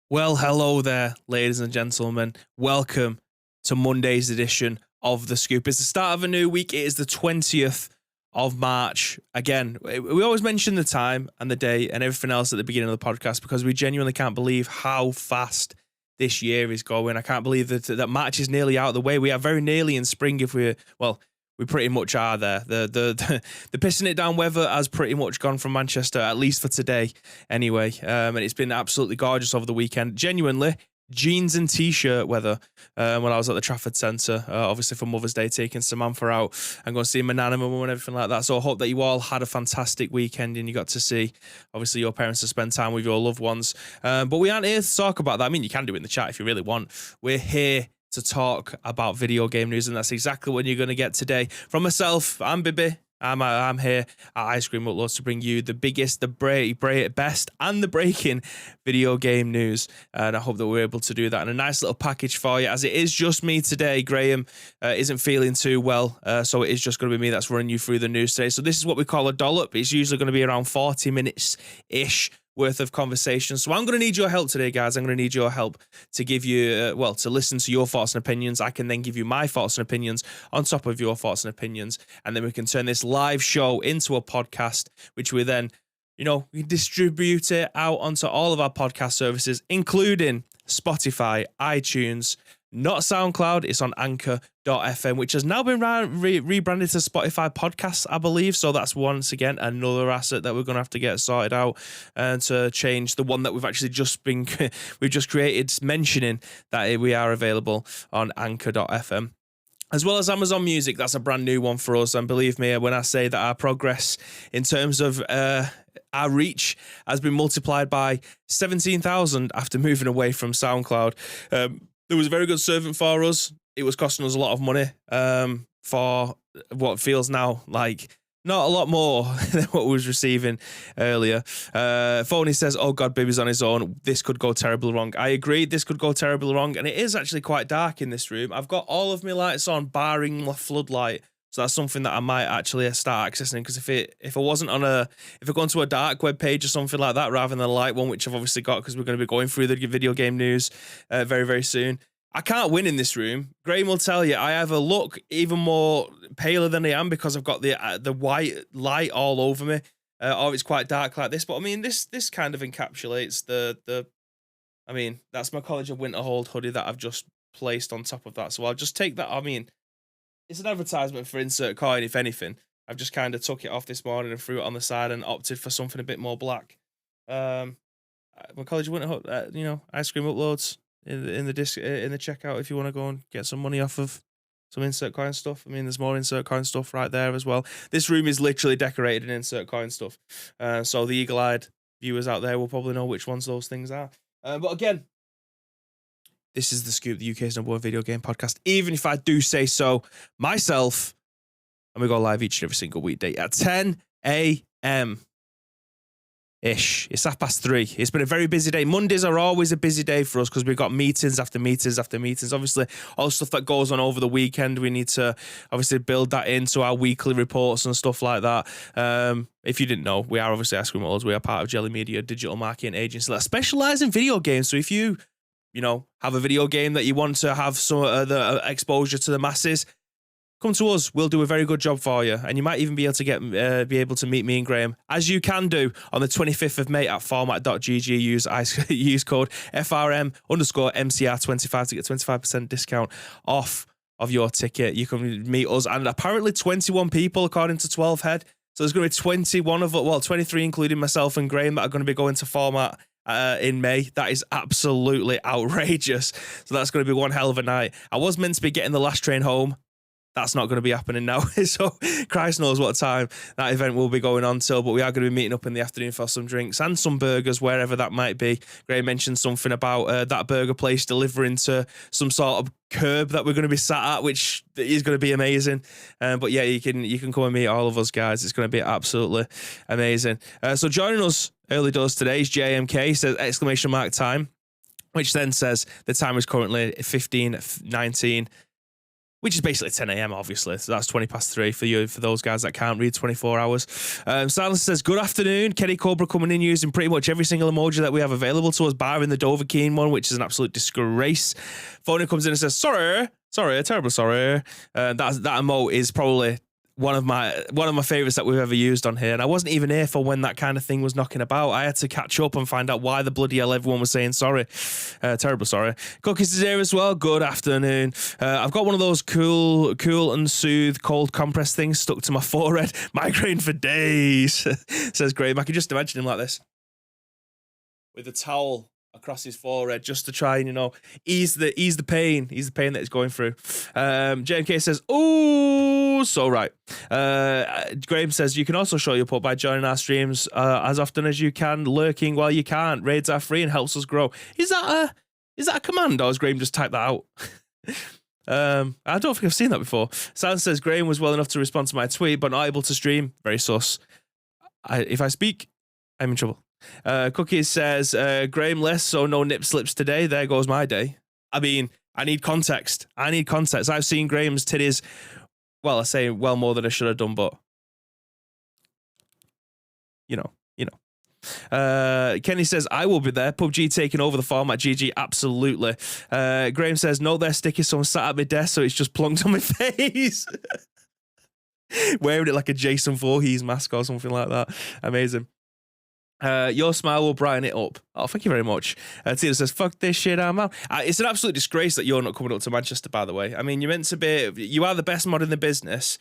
Well, hello there, ladies and gentlemen. Welcome to Monday's edition of The Scoop. It's the start of a new week. It is the 20th of March. Again, we always mention the time and the day and everything else at the beginning of the podcast because we genuinely can't believe how fast this year is going. I can't believe that March is nearly out of the way. We are very nearly in spring if we pretty much are there. The pissing it down weather has pretty much gone from Manchester, at least for today anyway. And it's been absolutely gorgeous over the weekend. Genuinely, jeans and t-shirt weather when I was at the Trafford Centre, obviously for Mother's Day, taking Samantha out and going to see my nan and my mum and everything like that. So I hope that you all had a fantastic weekend and you got to see, obviously, your parents to spend time with your loved ones. But we aren't here to talk about that. I mean, you can do it in the chat if you really want. We're here to talk about video game news, and that's exactly what you're going to get today. From myself, I'm Bibi. I'm here at Ice Cream Uploads to bring you the biggest, the best, and the breaking video game news. And I hope that we're able to do that in a nice little package for you, as it is just me today. Graham isn't feeling too well, so it is just going to be me that's running you through the news today. So this is what we call a dollop. It's usually going to be around 40 minutes-ish worth of conversation. So I'm going to need your help today, guys. I'm going to need your help to give you, to listen to your thoughts and opinions. I can then give you my thoughts and opinions on top of your thoughts and opinions. And then we can turn this live show into a podcast, which we then, we distribute it out onto all of our podcast services, including Spotify, iTunes, not SoundCloud. It's on Anchor.fm, which has now been rebranded to Spotify Podcasts, I believe. So that's once again another asset that we're going to have to get sorted out and to change the one that we've actually we've just created, mentioning that we are available on Anchor.fm. As well as Amazon Music. That's a brand new one for us. And believe me, when I say that our progress in terms of our reach has been multiplied by 17,000 after moving away from SoundCloud. There was a very good servant for us. It was costing us a lot of money for what feels now like not a lot more than what we was receiving earlier. Phony says, oh God, Bibi's on his own. This could go terribly wrong. I agree, this could go terribly wrong. And it is actually quite dark in this room. I've got all of my lights on, barring the floodlight. So that's something that I might actually start accessing, because if I wasn't if I go into a dark web page or something like that rather than a light one, which I've obviously got because we're going to be going through the video game news very, very soon. I can't win in this room. Graham will tell you I either look even more paler than I am because I've got the white light all over me, or it's quite dark like this. But I mean, this kind of encapsulates I mean, that's my College of Winterhold hoodie that I've just placed on top of that. So I'll just take that. I mean, it's an advertisement for Insert Coin, if anything. I've just kind of took it off this morning and threw it on the side and opted for something a bit more black. My College of Winterhold, Ice Cream Uploads in the checkout if you want to go and get some money off of some Insert Coin stuff. I mean, there's more Insert Coin stuff right there as well. This room is literally decorated in Insert Coin stuff. So the eagle-eyed viewers out there will probably know which ones those things are. But again, this is The Scoop, the UK's #1 video game podcast. Even if I do say so myself, and we go live each and every single weekday at 10 a.m. ish. It's 3:30. It's been a very busy day. Mondays are always a busy day for us because we've got meetings after meetings after meetings. Obviously, all the stuff that goes on over the weekend, we need to obviously build that into our weekly reports and stuff like that. If you didn't know, we are obviously Ice Cream Models. We are part of Jelly Media, digital marketing agency that specialise in video games. So if you have a video game that you want to have some the exposure to the masses, come to us. We'll do a very good job for you. And you might even be able to be able to meet me and Graham, as you can do on the 25th of May at format.gg. Use code FRM_MCR25 to get 25% discount off of your ticket. You can meet us. And apparently 21 people, according to 12 Head. So there's going to be 23, including myself and Graham, that are going to be going to format in May. That is absolutely outrageous. So that's going to be one hell of a night. I was meant to be getting the last train home. That's not going to be happening now. So Christ knows what time that event will be going on till, but we are going to be meeting up in the afternoon for some drinks and some burgers, wherever that might be. Graham mentioned something about that burger place delivering to some sort of curb that we're going to be sat at, which is going to be amazing. But yeah, you can come and meet all of us, guys. It's going to be absolutely amazing. So joining us early doors today is JMK, says !time, which then says the time is currently 15:19. which is basically 10 a.m. obviously. So that's 20 past 3 for you, for those guys that can't read 24 hours. Silence says, good afternoon. Kenny Cobra coming in using pretty much every single emoji that we have available to us, barring the Dovahkiin one, which is an absolute disgrace. Phony comes in and says, sorry, terrible sorry. That emote is probably one of my favorites that we've ever used on here, and I wasn't even here for when that kind of thing was knocking about. I had to catch up and find out why the bloody hell everyone was saying sorry. Terrible sorry. Cookies is here as well. Good afternoon. I've got one of those cool and soothe cold compress things stuck to my forehead. Migraine for days. Says Graham. I can just imagine him like this, with a towel across his forehead, just to try and, ease the pain that he's going through. JMK says, "Oh, so right." Graham says, "You can also show your support by joining our streams as often as you can, lurking while you can't. Raids are free and helps us grow." Is that a command, or has Graham just typed that out? I don't think I've seen that before. Silence says, "Graham was well enough to respond to my tweet, but not able to stream. Very sus. If I speak, I'm in trouble." Cookies says, Graham less, so no nip slips today. There goes my day. I mean, I need context. I've seen Graham's titties, well, I say well more than I should have done, but you know. Kenny says, I will be there. PUBG taking over the format. GG, absolutely. Graham says, no, they're sticky, so I'm sat at my desk, so it's just plunked on my face. Wearing it like a Jason Voorhees mask or something like that. Amazing. Your smile will brighten it up. Oh, thank you very much. Tina says, fuck this shit, I'm out. It's an absolute disgrace that you're not coming up to Manchester, by the way. I mean, you're meant to be, you are the best mod in the business.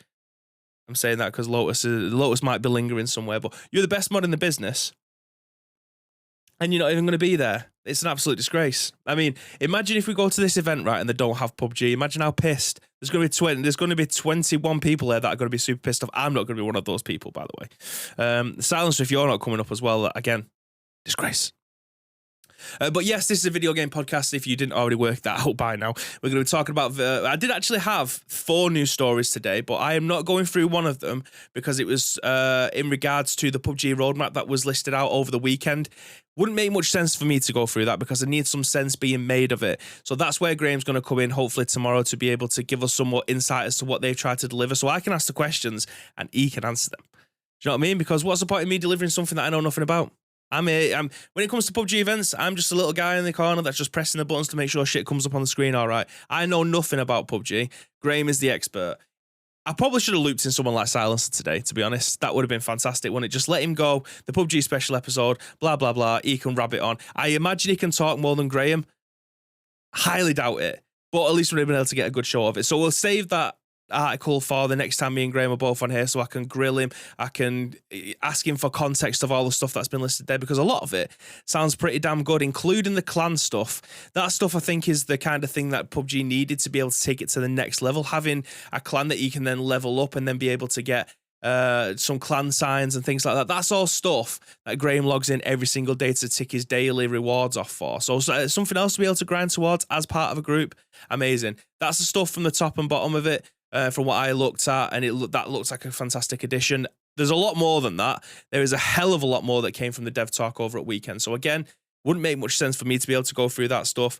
I'm saying that because Lotus might be lingering somewhere, but you're the best mod in the business, and you're not even going to be there. It's an absolute disgrace. I mean, imagine if we go to this event, right, and they don't have PUBG. Imagine how pissed. There's going to be 21 people there that are going to be super pissed off. I'm not going to be one of those people, by the way. Silence if you're not coming up as well. Again, disgrace. But yes, this is a video game podcast. If you didn't already work that out by now, we're going to be talking about I did actually have 4 news stories today, but I am not going through one of them because it was in regards to the PUBG roadmap that was listed out over the weekend. Wouldn't make much sense for me to go through that because I need some sense being made of it. So that's where Graham's going to come in hopefully tomorrow to be able to give us some more insight as to what they've tried to deliver, so I can ask the questions and he can answer them. Do you know what I mean? Because what's the point of me delivering something that I know nothing about? I'm when it comes to PUBG events, I'm just a little guy in the corner that's just pressing the buttons to make sure shit comes up on the screen. All right, I know nothing about PUBG. Graham is the expert. I probably should have looped in someone like Silencer today, to be honest. That would have been fantastic, wouldn't it? Just let him go, the PUBG special episode, blah, blah, blah. He can rabbit on. I imagine he can talk more than Graham. Highly doubt it. But at least we've been able to get a good show of it. So we'll save that article for the next time me and Graham are both on here, so I can grill him. I can ask him for context of all the stuff that's been listed there, because a lot of it sounds pretty damn good, including the clan stuff. That stuff I think is the kind of thing that PUBG needed to be able to take it to the next level, having a clan that you can then level up and then be able to get some clan signs and things like that. That's all stuff that Graham logs in every single day to tick his daily rewards off for. So something else to be able to grind towards as part of a group. Amazing. That's the stuff from the top and bottom of it. From what I looked at, and that looks like a fantastic addition. There's a lot more than that. There is a hell of a lot more that came from the dev talk over at weekend. So again, wouldn't make much sense for me to be able to go through that stuff,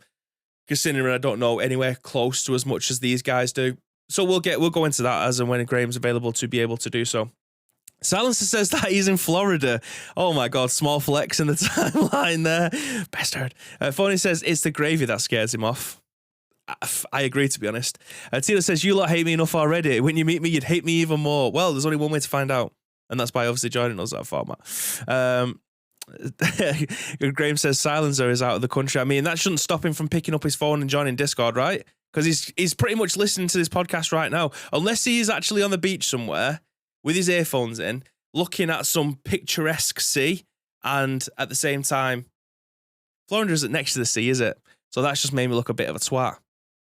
considering I don't know anywhere close to as much as these guys do. So we'll go into that as and when Graham's available to be able to do so. Silencer says that he's in Florida. Oh my God, small flex in the timeline there. Bastard. Phony says it's the gravy that scares him off. I agree, to be honest. Tina says, you lot hate me enough already. When you meet me, you'd hate me even more. Well, there's only one way to find out, and that's by obviously joining us that format. Graham says Silencer is out of the country. I mean, that shouldn't stop him from picking up his phone and joining Discord, right? Because he's pretty much listening to this podcast right now. Unless he is actually on the beach somewhere with his earphones in, looking at some picturesque sea, and at the same time, Florida isn't next to the sea, is it? So that's just made me look a bit of a twat.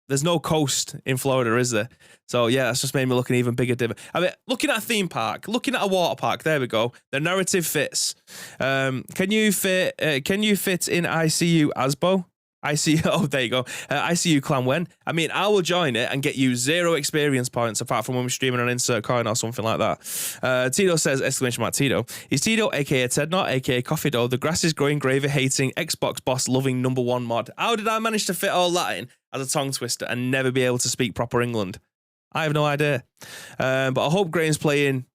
There's no coast in Florida, is there? So yeah, that's just made me look an even bigger diva. I mean, looking at a theme park, looking at a water park, there we go. The narrative fits. Can you fit in ICU Asbo? ICU, oh, there you go. ICU clan when? I mean, I will join it and get you 0 experience points apart from when we're streaming on Insert Coin or something like that. Tito says, exclamation mark Tito. Is Tito, aka Ted Not, aka Coffee Dough, the grass is growing gravy hating, Xbox boss loving #1 mod? How did I manage to fit all that in as a tongue twister and never be able to speak proper England? I have no idea. But I hope Graham's playing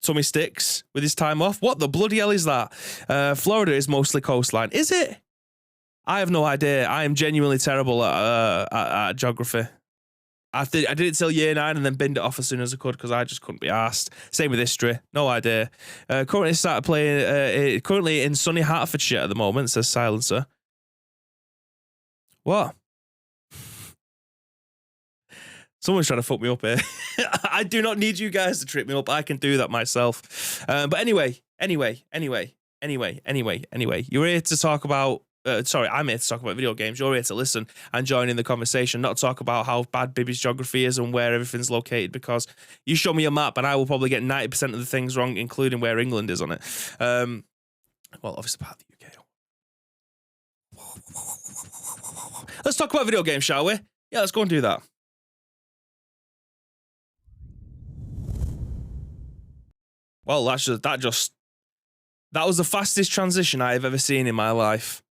tummy sticks with his time off. What the bloody hell is that? Florida is mostly coastline. Is it? I have no idea. I am genuinely terrible at geography. I did it till year 9 and then binned it off as soon as I could because I just couldn't be arsed. Same with history. No idea. Currently started playing, currently in sunny Hertfordshire at the moment, says Silencer. What? Someone's trying to fuck me up here. I do not need you guys to trip me up. I can do that myself. But anyway. You're here to talk about... I'm here to talk about video games. You're here to listen and join in the conversation, not talk about how bad Bibby's geography is and where everything's located, because you show me a map and I will probably get 90% of the things wrong, including where England is on it. Well, obviously part of the UK. Let's talk about video games, shall we? Yeah, let's go and do that. Well, that was the fastest transition I have ever seen in my life.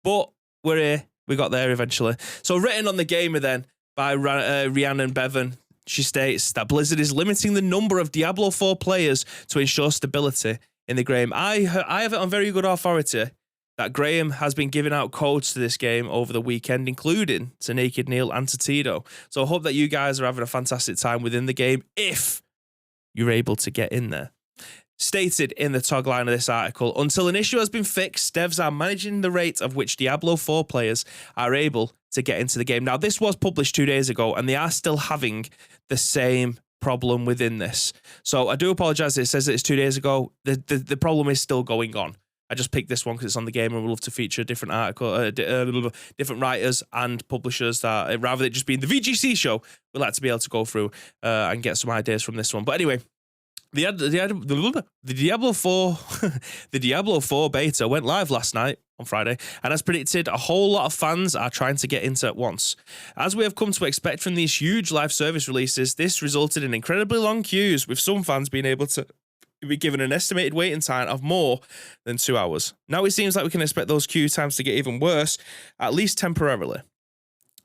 But we're here. We got there eventually. So written on the gamer then by RHIANNON BEVAN, she states that Blizzard is limiting the number of Diablo 4 players to ensure stability in the game. I have it on very good authority that Graham has been giving out codes to this game over the weekend, including to Naked Neil and to Tito. So I hope that you guys are having a fantastic time within the game if you're able to get in there. Stated in the tagline of this article, until an issue has been fixed, devs are managing the rate of which Diablo 4 players are able to get into the game. Now, this was published 2 days ago, and they are still having the same problem within this. So I do apologize. It says that it's 2 days ago. The problem is still going on. I just picked this one because it's on the game and we'd love to feature different article, different writers and publishers that, rather than just being the VGC show, we'd like to be able to go through and get some ideas from this one. But anyway, the Diablo 4 the Diablo 4 beta went live last night on Friday, and as predicted, a whole lot of fans are trying to get into at once. As we have come to expect from these huge live service releases, this resulted in incredibly long queues, with some fans being able to be given an estimated waiting time of more than 2 hours. Now it seems like we can expect those queue times to get even worse, at least temporarily.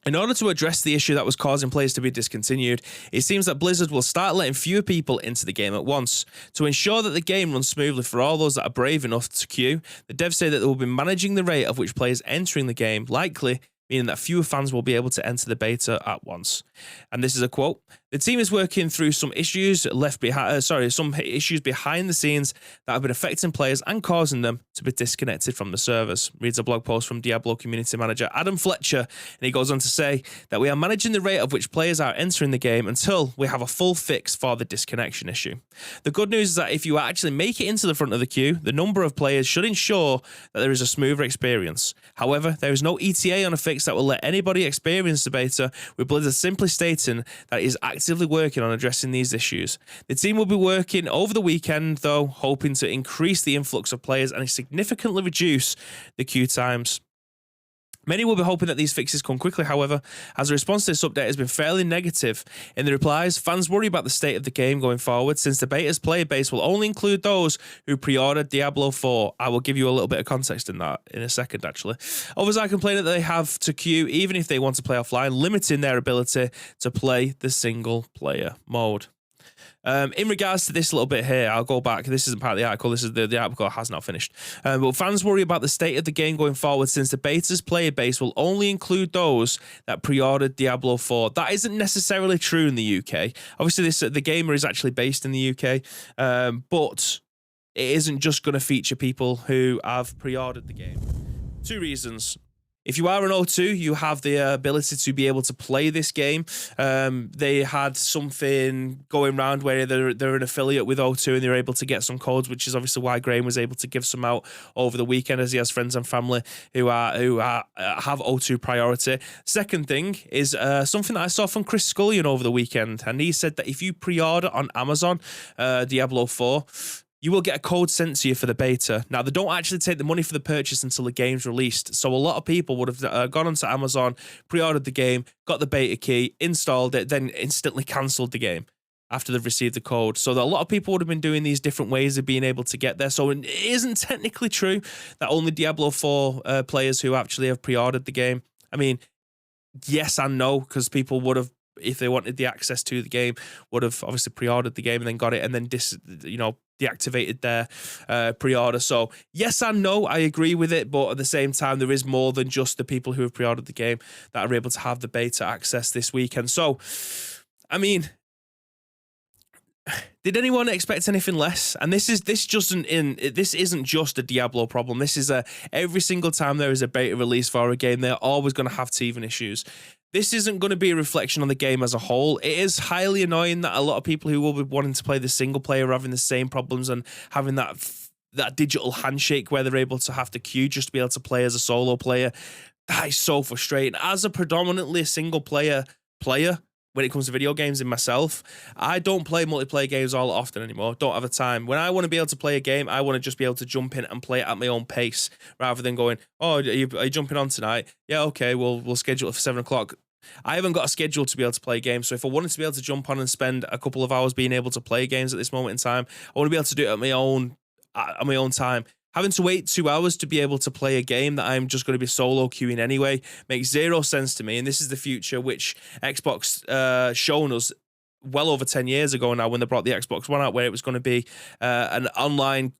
In order to address the issue that was causing players to be discontinued, it seems that Blizzard will start letting fewer people into the game at once. To ensure that the game runs smoothly for all those that are brave enough to queue, the devs say that they will be managing the rate of which players entering the game, likely meaning that fewer fans will be able to enter the beta at once. And this is a quote. The team is working through some issues some issues behind the scenes that have been affecting players and causing them to be disconnected from the servers. Reads a blog post from Diablo community manager Adam Fletcher, and he goes on to say that we are managing the rate of which players are entering the game until we have a full fix for the disconnection issue. The good news is that if you actually make it into the front of the queue, the number of players should ensure that there is a smoother experience. However, there is no ETA on a fix that will let anybody experience the beta, with Blizzard simply stating that it is actively working on addressing these issues. The team will be working over the weekend, though, hoping to increase the influx of players and significantly reduce the queue times. Many will be hoping that these fixes come quickly, however, as the response to this update has been fairly negative. In the replies, fans worry about the state of the game going forward, since the beta's player base will only include those who pre-ordered Diablo 4. I will give you a little bit of context in that in a second, actually. Others are complaining that they have to queue even if they want to play offline, limiting their ability to play the single-player mode. In regards to this little bit here, I'll go back. This isn't part of the article. This is the article has not finished. But fans worry about the state of the game going forward, since the beta's player base will only include those that pre-ordered Diablo 4. That isn't necessarily true in the UK. Obviously, the gamer is actually based in the UK, but it isn't just going to feature people who have pre-ordered the game. 2 reasons. If you are an O2, you have the ability to be able to play this game. They had something going around where they're an affiliate with O2 and they're able to get some codes, which is obviously why Graham was able to give some out over the weekend, as he has friends and family who have O2 priority. Second thing is something that I saw from Chris Scullion over the weekend, and he said that if you pre-order on Amazon Diablo 4, you will get a code sent to you for the beta. Now, they don't actually take the money for the purchase until the game's released. So a lot of people would have gone onto Amazon, pre-ordered the game, got the beta key, installed it, then instantly cancelled the game after they've received the code. So a lot of people would have been doing these different ways of being able to get there. So it isn't technically true that only Diablo 4 players who actually have pre-ordered the game. I mean, yes and no, because people would have if they wanted the access to the game, would have obviously pre-ordered the game and then got it and then deactivated their pre-order. So yes and no, I agree with it, but at the same time, there is more than just the people who have pre-ordered the game that are able to have the beta access this weekend. So, I mean, did anyone expect anything less? And this isn't just a Diablo problem. This is every single time there is a beta release for a game, they're always going to have teething issues. This isn't going to be a reflection on the game as a whole. It is highly annoying that a lot of people who will be wanting to play the single player are having the same problems and having that digital handshake where they're able to have to queue just to be able to play as a solo player. That is so frustrating. As a predominantly single player when it comes to video games in myself, I don't play multiplayer games all that often anymore. Don't have the time. When I want to be able to play a game, I want to just be able to jump in and play it at my own pace rather than going, oh, are you jumping on tonight? Yeah, okay, we'll schedule it for 7 o'clock. I haven't got a schedule to be able to play games, so if I wanted to be able to jump on and spend a couple of hours being able to play games at this moment in time, I want to be able to do it at my own time. Having to wait 2 hours to be able to play a game that I'm just going to be solo queuing anyway makes zero sense to me. And this is the future which Xbox shown us well over 10 years ago now when they brought the Xbox One out, where it was going to be an online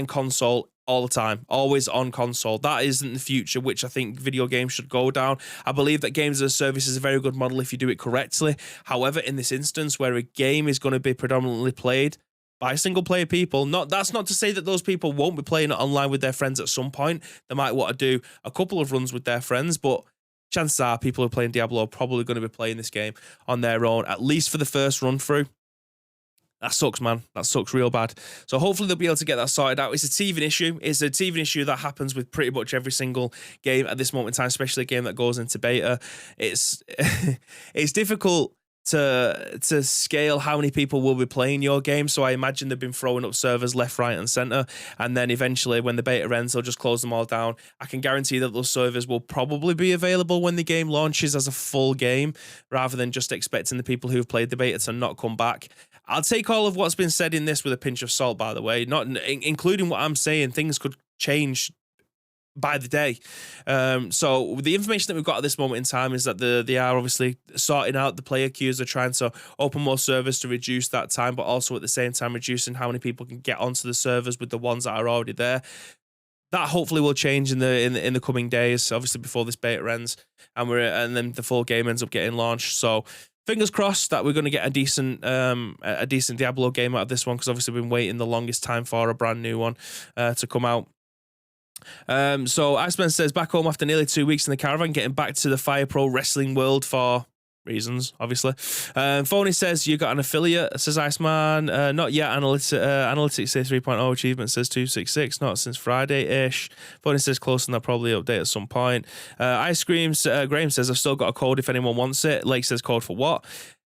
console all the time, always on console. That isn't the future which I think video games should go down. I believe that games as a service is a very good model if you do it correctly. However, in this instance where a game is going to be predominantly played by single player people, that's not to say that those people won't be playing it online with their friends at some point. They might want to do a couple of runs with their friends, but chances are people who are playing Diablo are probably going to be playing this game on their own, at least for the first run through. That sucks, man. That sucks real bad. So hopefully they'll be able to get that sorted out. It's a teething issue. It's a teething issue that happens with pretty much every single game at this moment in time, especially a game that goes into beta. It's it's difficult to scale how many people will be playing your game. So I imagine they've been throwing up servers left, right, and center. And then eventually when the beta ends, they'll just close them all down. I can guarantee that those servers will probably be available when the game launches as a full game, rather than just expecting the people who've played the beta to not come back. I'll take all of what's been said in this with a pinch of salt, by the way, not including what I'm saying. Things could change by the day. So the information that we've got at this moment in time is that they are obviously sorting out the player queues. They're trying to open more servers to reduce that time, but also at the same time reducing how many people can get onto the servers with the ones that are already there. That hopefully will change in the coming days, obviously before this beta ends, and then the full game ends up getting launched. So fingers crossed that we're going to get a decent Diablo game out of this one, because obviously we've been waiting the longest time for a brand new one to come out. So Iceman says, back home after nearly 2 weeks in the caravan, getting back to the Fire Pro wrestling world for reasons, obviously. Phony says, you got an affiliate, says Iceman. Not yet. Analytics say 3.0, achievement says 266, not since Friday-ish. Phony says close, and they'll probably update at some point. Ice Creams, Graham says, I've still got a code if anyone wants it. Lake says, code for what?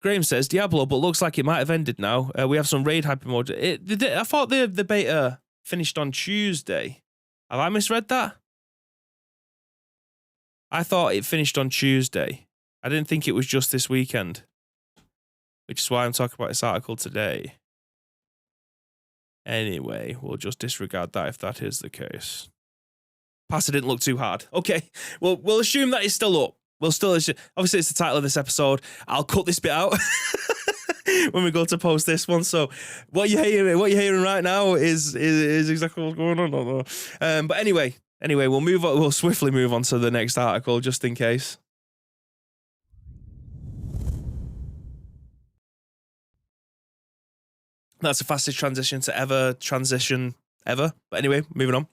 Graham says, Diablo, but looks like it might have ended now. We have some raid hype mode. I thought the beta finished on Tuesday. Have I misread that? I thought it finished on Tuesday. I didn't think it was just this weekend, which is why I'm talking about this article today. Anyway, we'll just disregard that if that is the case. Passer didn't look too hard. Okay, well, we'll assume that it's still up. We'll still assume, obviously it's the title of this episode. I'll cut this bit out when we go to post this one. So what you're hearing right now is exactly what's going on. But anyway, we'll swiftly move on to the next article just in case. That's the fastest transition ever. But anyway, moving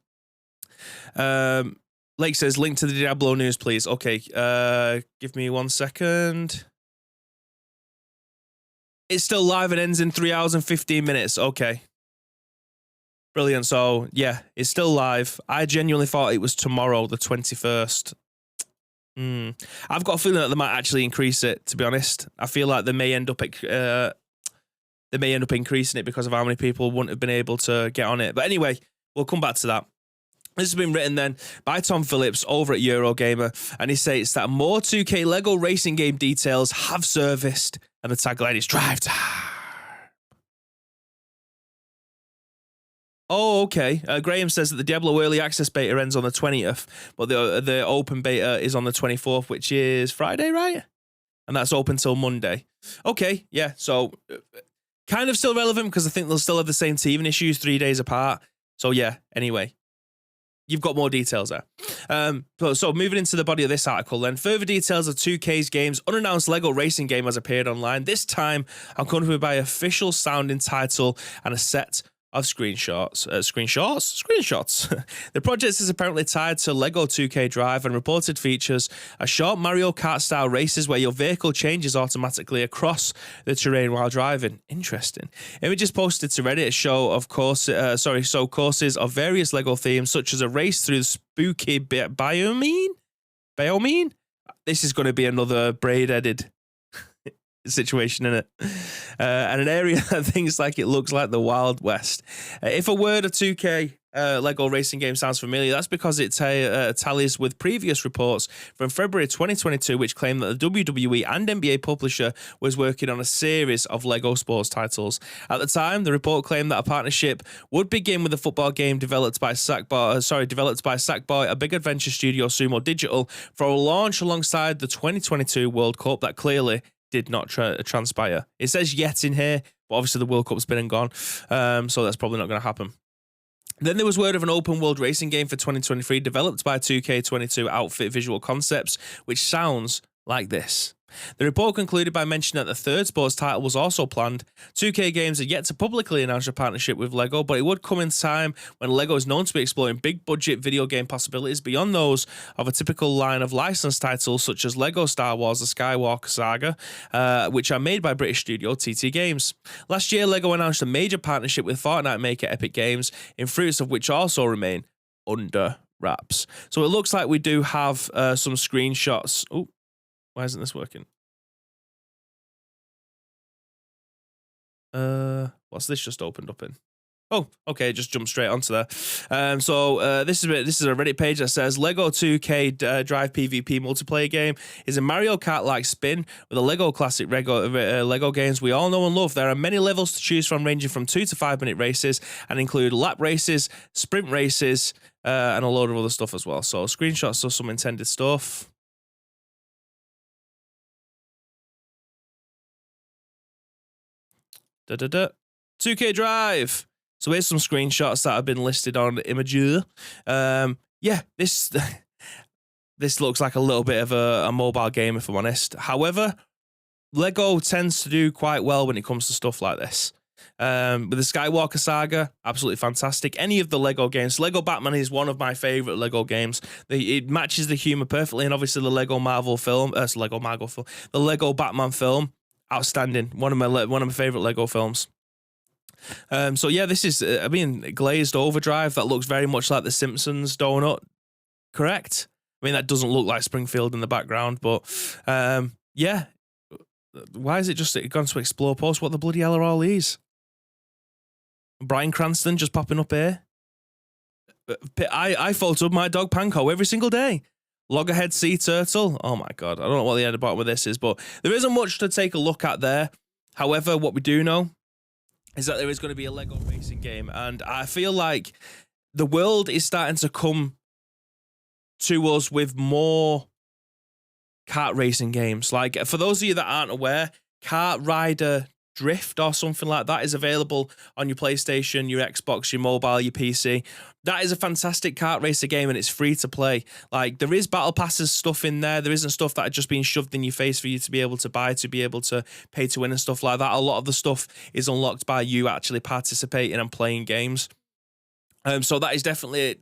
on. Lake says, link to the Diablo news, please. Okay, give me 1 second. It's still live and ends in 3 hours and 15 minutes. Okay. Brilliant. So, yeah, it's still live. I genuinely thought it was tomorrow, the 21st. I've got a feeling that they might actually increase it, to be honest. I feel like they may end up increasing it because of how many people wouldn't have been able to get on it. But anyway, we'll come back to that. This has been written then by Tom Phillips over at Eurogamer, and he states that more 2K Lego racing game details have surfaced, and the tagline is Drive Time. Oh, okay. Graham says that the Diablo Early Access beta ends on the 20th, but the open beta is on the 24th, which is Friday, right? and that's open till Monday. Okay, yeah, so kind of still relevant because I think they'll still have the same teething issues 3 days apart. So yeah, anyway, you've got more details there. So moving into the body of this article then, further details of 2K's game's unannounced LEGO racing game has appeared online. This time, accompanied by official sounding title and a set of screenshots. The project is apparently tied to LEGO 2K Drive and reported features a short Mario Kart style races where your vehicle changes automatically across the terrain while driving. Interesting. Images posted to Reddit show courses of various LEGO themes, such as a race through the spooky biome. This is going to be another braid-headed situation in it, and an area that thinks like it looks like the Wild West. If a word of 2K LEGO racing game sounds familiar, that's because it tallies with previous reports from February 2022, which claimed that the WWE and NBA publisher was working on a series of LEGO sports titles. At the time, the report claimed that a partnership would begin with a football game developed by Sackboy, a big adventure studio, Sumo Digital, for a launch alongside the 2022 World Cup that clearly did not transpire. It says yet in here, but obviously the World Cup's been and gone, so that's probably not going to happen. Then there was word of an open world racing game for 2023 developed by 2K22 outfit Visual Concepts, which sounds like this. The report concluded by mentioning that the third sports title was also planned. 2K Games had yet to publicly announce a partnership with LEGO, but it would come in time when LEGO is known to be exploring big-budget video game possibilities beyond those of a typical line of licensed titles such as LEGO Star Wars The Skywalker Saga, which are made by British studio TT Games. Last year, LEGO announced a major partnership with Fortnite maker Epic Games, in fruits of which also remain under wraps. So it looks like we do have some screenshots. Oh, why isn't this working? What's this just opened up in? Oh, okay, just jump straight onto there. This is a Reddit page that says Lego 2K Drive PvP multiplayer game is a Mario Kart-like spin with a Lego classic Lego games we all know and love. There are many levels to choose from, ranging from 2 to 5 minute races, and include lap races, sprint races, and a load of other stuff as well. So screenshots of some intended stuff. 2K Drive. So here's some screenshots that have been listed on Imager. Yeah, this looks like a little bit of a mobile game, if I'm honest. However, LEGO tends to do quite well when it comes to stuff like this. With the Skywalker Saga, absolutely fantastic. Any of the LEGO games. LEGO Batman is one of my favorite LEGO games. It matches the humor perfectly, and obviously the LEGO Batman film. Outstanding. One of my favorite Lego films. So yeah, this is glazed overdrive that looks very much like the Simpsons donut. Correct? I mean, that doesn't look like Springfield in the background, but yeah. Why is it just gone to explore post? What the bloody hell are all these? Bryan Cranston just popping up here. I photoed my dog Panko every single day. Loggerhead Sea Turtle. Oh my God. I don't know what the end bottom of this is, but there isn't much to take a look at there. However, what we do know is that there is going to be a LEGO racing game, and I feel like the world is starting to come to us with more kart racing games. Like, for those of you that aren't aware, Kart Rider Drift or something like that is available on your PlayStation, your Xbox, your mobile, your PC. That is a fantastic kart racer game, and it's free to play. Like, there is battle passes stuff in there. There isn't stuff that are just being shoved in your face for you to be able to buy, to be able to pay to win and stuff like that. A lot of the stuff is unlocked by you actually participating and playing games. So that is definitely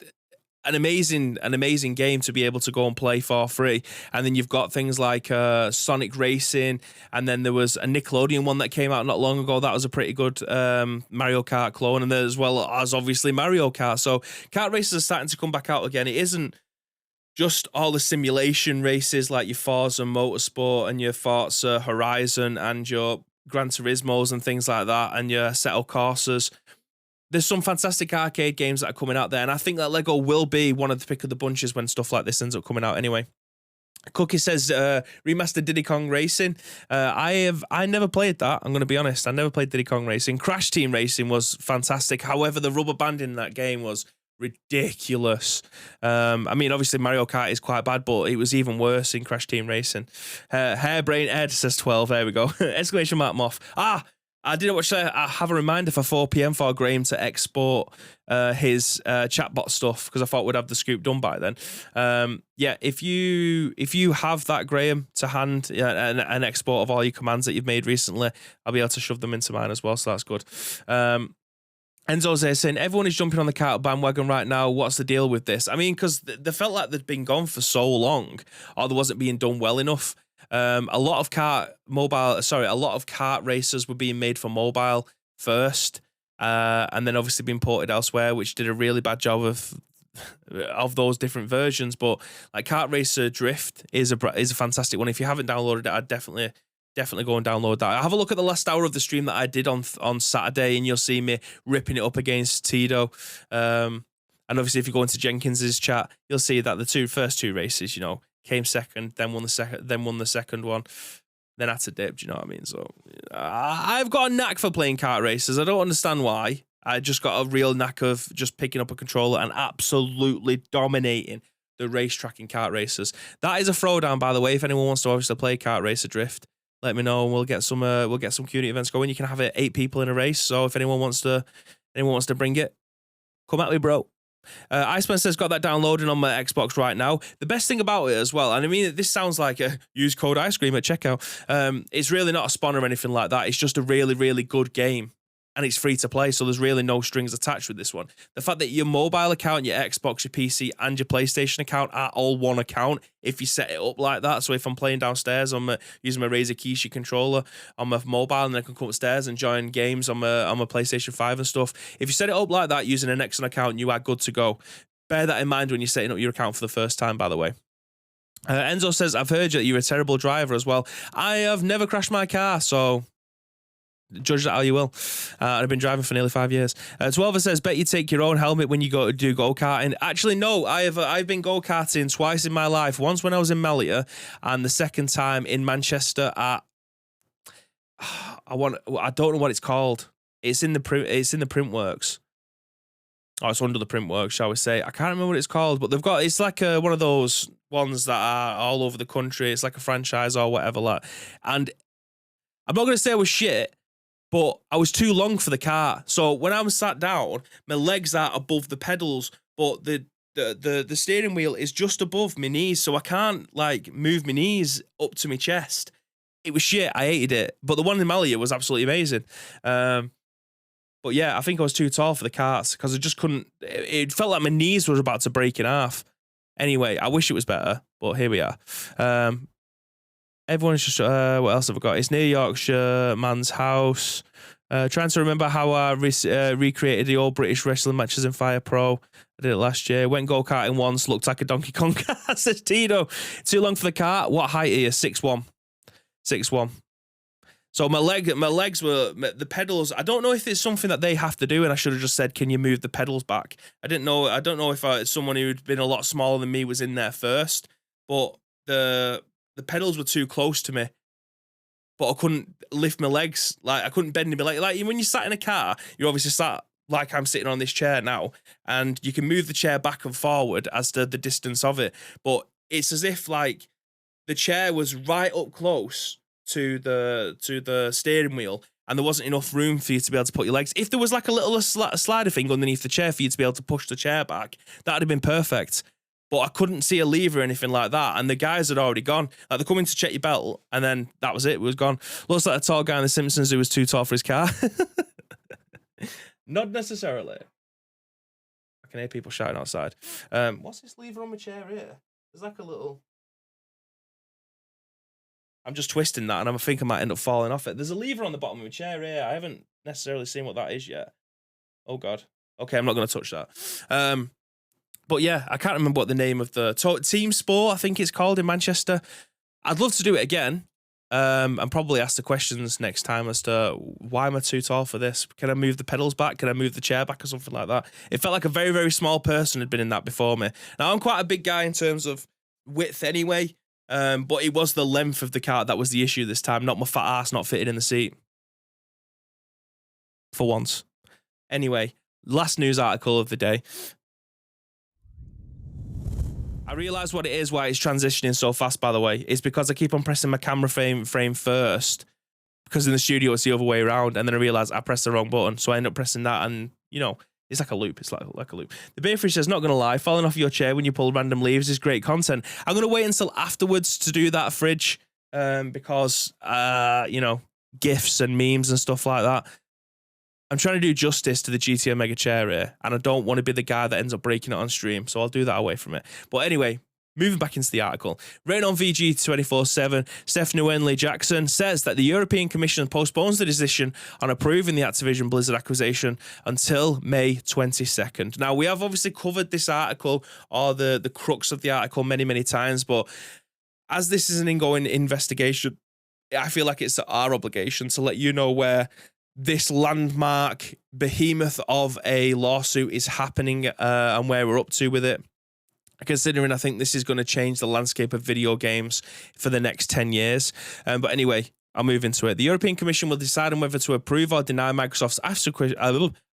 an amazing game to be able to go and play for free. And then you've got things like Sonic Racing, and then there was a Nickelodeon one that came out not long ago. That was a pretty good Mario Kart clone, and as well as obviously Mario Kart. So kart races are starting to come back out again. It isn't just all the simulation races like your Forza Motorsport and your Forza Horizon and your Gran Turismos and things like that, and your Assetto Corsas. There's some fantastic arcade games that are coming out there, and I think that LEGO will be one of the pick of the bunches when stuff like this ends up coming out anyway. Cookie says remastered Diddy Kong Racing. I never played that. I'm going to be honest. I never played Diddy Kong Racing. Crash Team Racing was fantastic. However, the rubber band in that game was ridiculous. I mean, obviously Mario Kart is quite bad, but it was even worse in Crash Team Racing. Hairbrain Ed says 12. There we go. Exclamation mark Moth. I didn't watch that. I have a reminder for 4 p.m. for Graham to export his chatbot stuff, because I thought we'd have the scoop done by then. Yeah, if you have that, Graham, to hand, an export of all your commands that you've made recently, I'll be able to shove them into mine as well, so that's good. Enzo's there saying, everyone is jumping on the kart bandwagon right now. What's the deal with this? I mean, because they felt like they'd been gone for so long, or there wasn't being done well enough. A lot of kart racers were being made for mobile first, and then obviously being ported elsewhere, which did a really bad job of those different versions. But like Kart Racer Drift is a fantastic one. If you haven't downloaded it, I'd definitely go and download that. Have a look at the last hour of the stream that I did on Saturday, and you'll see me ripping it up against Tito. And obviously, if you go into Jenkins's chat, you'll see that the first two races, came second, then won the second one, then had to dip. Do you know what I mean? So I've got a knack for playing kart races. I don't understand why. I just got a real knack of just picking up a controller and absolutely dominating the racetrack in kart races. That is a throwdown, by the way. If anyone wants to obviously play Kart Racer Drift, let me know, and we'll get some community events going. You can have 8 people in a race. So if anyone wants to bring it, come at me, bro. Iceman says, got that downloading on my Xbox right now. The best thing about it as well, and I mean, this sounds like a use code ice cream at checkout. It's really not a spawn or anything like that. It's just a really, really good game. And it's free to play, so there's really no strings attached with this one. The fact that your mobile account, your Xbox, your PC, and your PlayStation account are all one account, if you set it up like that. So if I'm playing downstairs, I'm using my Razer Kishi controller on my mobile, and then I can come upstairs and join games on my PlayStation 5 and stuff. If you set it up like that using an Nexon account, you are good to go. Bear that in mind when you're setting up your account for the first time, by the way. Enzo says, I've heard that you're a terrible driver as well. I have never crashed my car, so judge that how you will. I've been driving for nearly 5 years. 12 says, bet you take your own helmet when you go to do go-karting. Actually, no, I've been go-karting twice in my life. Once when I was in Mellier, and the second time in Manchester at I don't know what it's called. It's in the Printworks. Oh, it's under the Printworks, shall we say. I can't remember what it's called, but it's like one of those ones that are all over the country. It's like a franchise or whatever. And I'm not going to say I was shit, but I was too long for the car. So when I'm sat down, my legs are above the pedals, but the steering wheel is just above my knees, so I can't move my knees up to my chest. It was shit. I hated it. But the one in Malia was absolutely amazing. But yeah, I think I was too tall for the karts because I just couldn't. It felt like my knees were about to break in half. Anyway, I wish it was better, but here we are. Everyone's just, what else have I got? It's near Yorkshire man's house. Trying to remember how I recreated the old British wrestling matches in Fire Pro. I did it last year. Went go-karting once, looked like a Donkey Kong car, says Tito. Too long for the kart. What height are you? 6'1". 6'1". So my legs were, the pedals, I don't know if it's something that they have to do, and I should have just said, can you move the pedals back? I don't know if someone who'd been a lot smaller than me was in there first, but the pedals were too close to me, but I couldn't lift my legs. I couldn't bend my leg. Like when you sat in a car, you're obviously sat like I'm sitting on this chair now, and you can move the chair back and forward as to the distance of it. But it's as if the chair was right up close to the steering wheel, and there wasn't enough room for you to be able to put your legs. If there was a little slider thing underneath the chair for you to be able to push the chair back, that'd have been perfect. But I couldn't see a lever or anything like that. And the guys had already gone. They're coming to check your belt. And then that was it. It was gone. Looks like a tall guy in The Simpsons who was too tall for his car. Not necessarily. I can hear people shouting outside. What's this lever on my chair here? There's a little... I'm just twisting that, and I think I might end up falling off it. There's a lever on the bottom of my chair here. I haven't necessarily seen what that is yet. Oh, God. Okay, I'm not going to touch that. But yeah, I can't remember what the name of the team sport, I think it's called, in Manchester. I'd love to do it again, and probably ask the questions next time as to why am I too tall for this? Can I move the pedals back? Can I move the chair back or something like that? It felt like a very, very small person had been in that before me. Now, I'm quite a big guy in terms of width anyway, but it was the length of the cart that was the issue this time, not my fat ass not fitting in the seat. For once. Anyway, last news article of the day. I realise what it is, why it's transitioning so fast, by the way. It's because I keep on pressing my camera frame first, because in the studio it's the other way around, and then I realise I pressed the wrong button, so I end up pressing that, and, you know, it's like a loop. It's like a loop. The Beer Fridge says, not going to lie, falling off your chair when you pull random leaves is great content. I'm going to wait until afterwards to do that, Fridge, because, you know, GIFs and memes and stuff like that. I'm trying to do justice to the GTO Mega Chair here, and I don't want to be the guy that ends up breaking it on stream, so I'll do that away from it. But anyway, moving back into the article. RHIANNON VG 24/7, Stephany Nunneley-Jackson says that the European Commission postpones the decision on approving the Activision Blizzard acquisition until May 22nd. Now, we have obviously covered this article, or the crux of the article, many times, but as this is an ongoing investigation, I feel like it's our obligation to let you know where this landmark behemoth of a lawsuit is happening and where we're up to with it. Considering I think this is going to change the landscape of video games for the next 10 years. But anyway, I'll move into it. The European Commission will decide on whether to approve or deny Microsoft's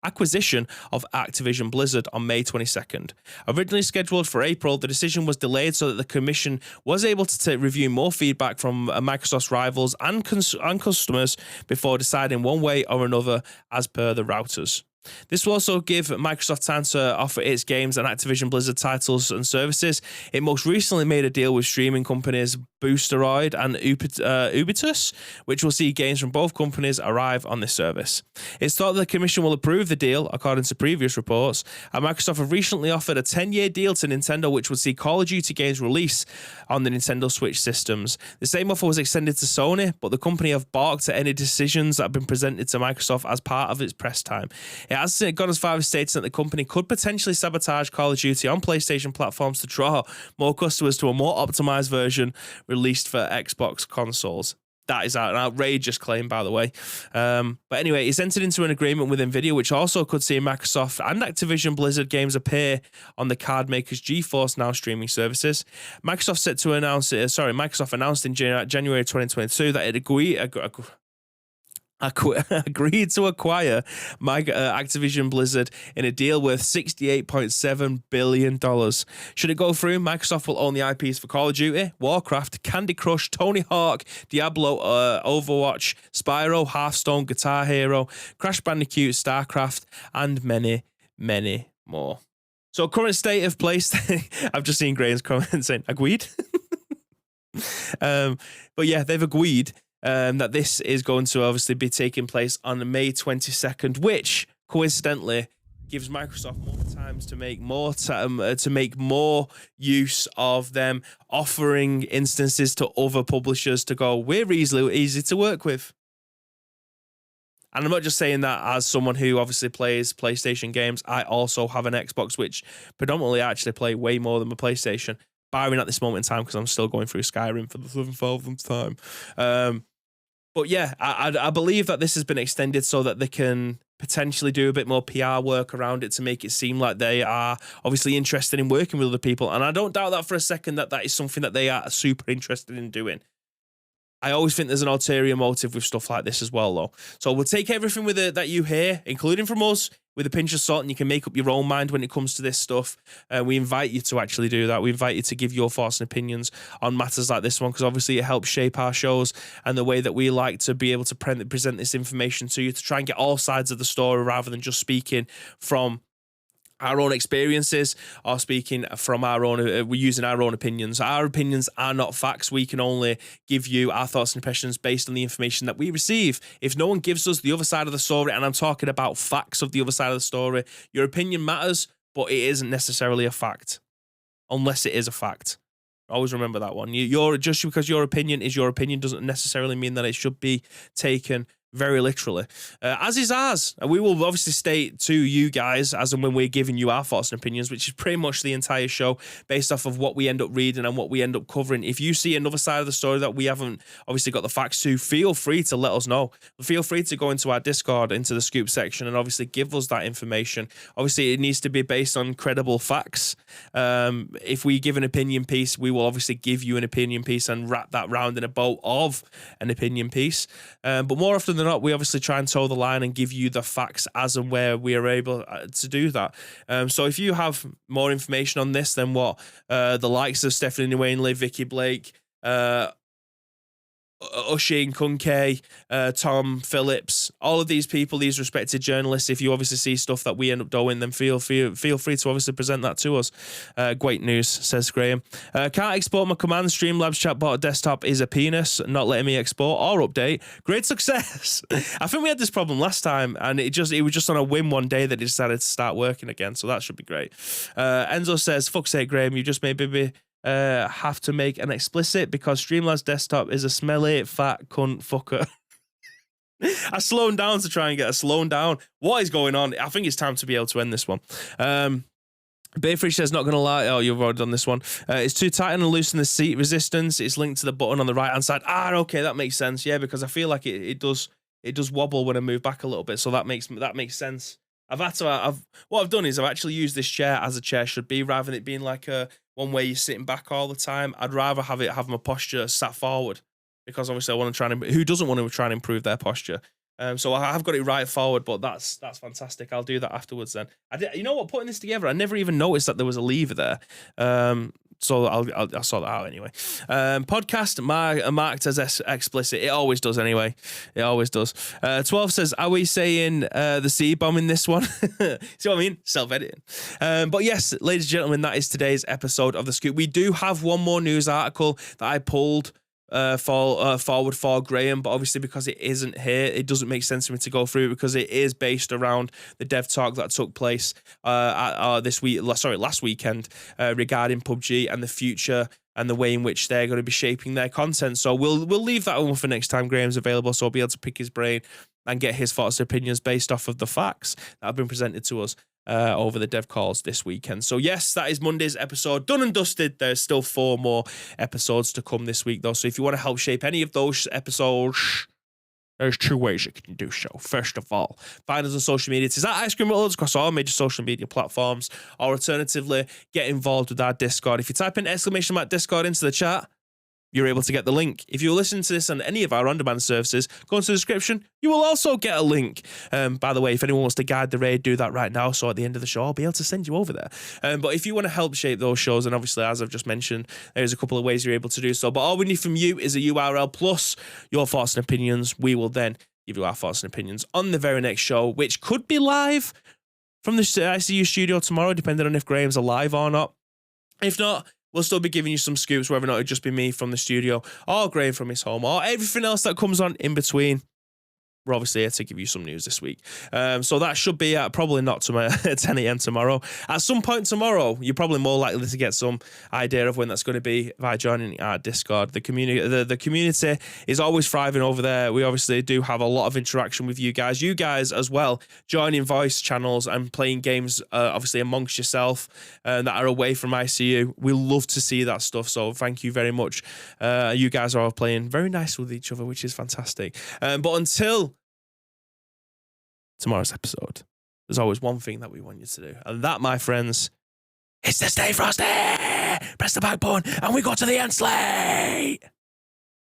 acquisition of Activision Blizzard on May 22nd. Originally scheduled for April, the decision was delayed so that the Commission was able to review more feedback from Microsoft's rivals and customers before deciding one way or another as per the routers. This will also give Microsoft time to offer its games and Activision Blizzard titles and services. It most recently made a deal with streaming companies Boosteroid and Ubitus, which will see games from both companies arrive on this service. It's thought that the Commission will approve the deal, according to previous reports, and Microsoft have recently offered a 10-year deal to Nintendo, which would see Call of Duty games release on the Nintendo Switch systems. The same offer was extended to Sony, but the company have balked at any decisions that have been presented to Microsoft as part of its press time. It has gone as far as stating that the company could potentially sabotage Call of Duty on PlayStation platforms to draw more customers to a more optimized version released for Xbox consoles. That is an outrageous claim, by the way. But anyway, it's entered into an agreement with Nvidia, which also could see Microsoft and Activision Blizzard games appear on the card maker's GeForce Now streaming services. Microsoft announced in January 2022 that it agreed to acquire Activision Blizzard in a deal worth $68.7 billion. Should it go through, Microsoft will own the IPs for Call of Duty, Warcraft, Candy Crush, Tony Hawk, Diablo, Overwatch, Spyro, Hearthstone, Guitar Hero, Crash Bandicoot, StarCraft, and many more. So current state of play, I've just seen Graham's comment saying, agreed? But yeah, they've agreed that this is going to obviously be taking place on May 22nd, which coincidentally gives Microsoft more time to make more use of them offering instances to other publishers to go, we're easy to work with. And I'm not just saying that as someone who obviously plays PlayStation games. I also have an Xbox, which predominantly I actually play way more than my PlayStation, barring at this moment in time because I'm still going through Skyrim for the 7,000th time. But yeah, I believe that this has been extended so that they can potentially do a bit more PR work around it to make it seem like they are obviously interested in working with other people. And I don't doubt that for a second that is something that they are super interested in doing. I always think there's an ulterior motive with stuff like this as well, though. So we'll take everything with it that you hear, including from us, with a pinch of salt, and you can make up your own mind when it comes to this stuff. We invite you to actually do that. We invite you to give your thoughts and opinions on matters like this one, because obviously it helps shape our shows and the way that we like to be able to present this information to you, to try and get all sides of the story rather than just speaking from our own experiences or speaking from our own, we're using our own opinions. Our opinions are not facts. We can only give you our thoughts and impressions based on the information that we receive. If no one gives us the other side of the story, and I'm talking about facts of the other side of the story, your opinion matters, but it isn't necessarily a fact, unless it is a fact. Always remember that one. Just because your opinion is your opinion doesn't necessarily mean that it should be taken very literally, as is ours. And we will obviously state to you guys as and when we're giving you our thoughts and opinions, which is pretty much the entire show based off of what we end up reading and what we end up covering. If you see another side of the story that we haven't obviously got the facts to, feel free to let us know. Feel free to go into our Discord, into the scoop section, and obviously give us that information. Obviously, it needs to be based on credible facts. If we give an opinion piece, we will obviously give you an opinion piece and wrap that round in a bow of an opinion piece. But more often than or not, we obviously try and toe the line and give you the facts as and where we are able to do that. So if you have more information on this than what the likes of Stephany Wainley, Vicky Blake, Oisin Kunke, Tom Phillips, all of these people, these respected journalists, if you obviously see stuff that we end up doing, then feel free to obviously present that to us. Great news, says Graham. Can't export my commands. Streamlabs chatbot desktop is a penis, not letting me export or update. Great success. I think we had this problem last time, and it was just on a whim one day that it decided to start working again, so that should be great. Enzo says, fuck's sake, Graham, you just maybe have to make an explicit because Streamlabs desktop is a smelly fat cunt fucker. I slowed down to try and get a slowing down. What is going on? I think it's time to be able to end this one. Bayfrish says, not going to lie. Oh, you've already done this one. It's too tight and loose in the seat resistance. It's linked to the button on the right-hand side. Okay, that makes sense. Yeah, because I feel like it does wobble when I move back a little bit. So that makes sense. What I've done is I've actually used this chair as a chair should be, rather than it being like a one where you're sitting back all the time. I'd rather have my posture sat forward, because obviously I want to try and, who doesn't want to try and improve their posture? So I have got it right forward, but that's fantastic. I'll do that afterwards then. You know what? Putting this together, I never even noticed that there was a lever there. So I'll sort that out anyway. Podcast marked as explicit. It always does anyway. It always does. 12 says, are we saying the C-bomb in this one? See what I mean? Self-editing. But yes, ladies and gentlemen, that is today's episode of The Scoop. We do have one more news article that I pulled forward for Graham, but obviously because it isn't here, it doesn't make sense for me to go through it, because it is based around the dev talk that took place last weekend regarding PUBG and the future and the way in which they're going to be shaping their content. So we'll leave that one for next time Graham's available, so I'll be able to pick his brain and get his thoughts and opinions based off of the facts that have been presented to us over the dev calls this weekend. So yes, that is Monday's episode done and dusted. There's still 4 more episodes to come this week though, so if you want to help shape any of those episodes, there's 2 ways you can do so. First of all, find us on social media. It's at Ice Cream Uploads across all major social media platforms, or alternatively, get involved with our Discord. If you type in !Discord into the chat, you're able to get the link. If you're listening to this on any of our on-demand services, go into the description. You will also get a link. By the way, if anyone wants to guide the raid, do that right now. So at the end of the show, I'll be able to send you over there. But if you want to help shape those shows, and obviously, as I've just mentioned, there's a couple of ways you're able to do so. But all we need from you is a URL plus your thoughts and opinions. We will then give you our thoughts and opinions on the very next show, which could be live from the ICU studio tomorrow, depending on if Graham's alive or not. If not, we'll still be giving you some scoops, whether or not it'll just be me from the studio, or Graham from his home, or everything else that comes on in between. We're obviously here to give you some news this week. So that should be probably not tomorrow, 10 a.m. tomorrow. At some point tomorrow, you're probably more likely to get some idea of when that's going to be by joining our Discord. The community is always thriving over there. We obviously do have a lot of interaction with you guys. You guys as well, joining voice channels and playing games, obviously amongst yourself that are away from ICU. We love to see that stuff. So thank you very much. You guys are all playing very nice with each other, which is fantastic. But until tomorrow's episode, there's always one thing that we want you to do, and that, my friends, is to stay frosty. Press the back button and we go to the end slate.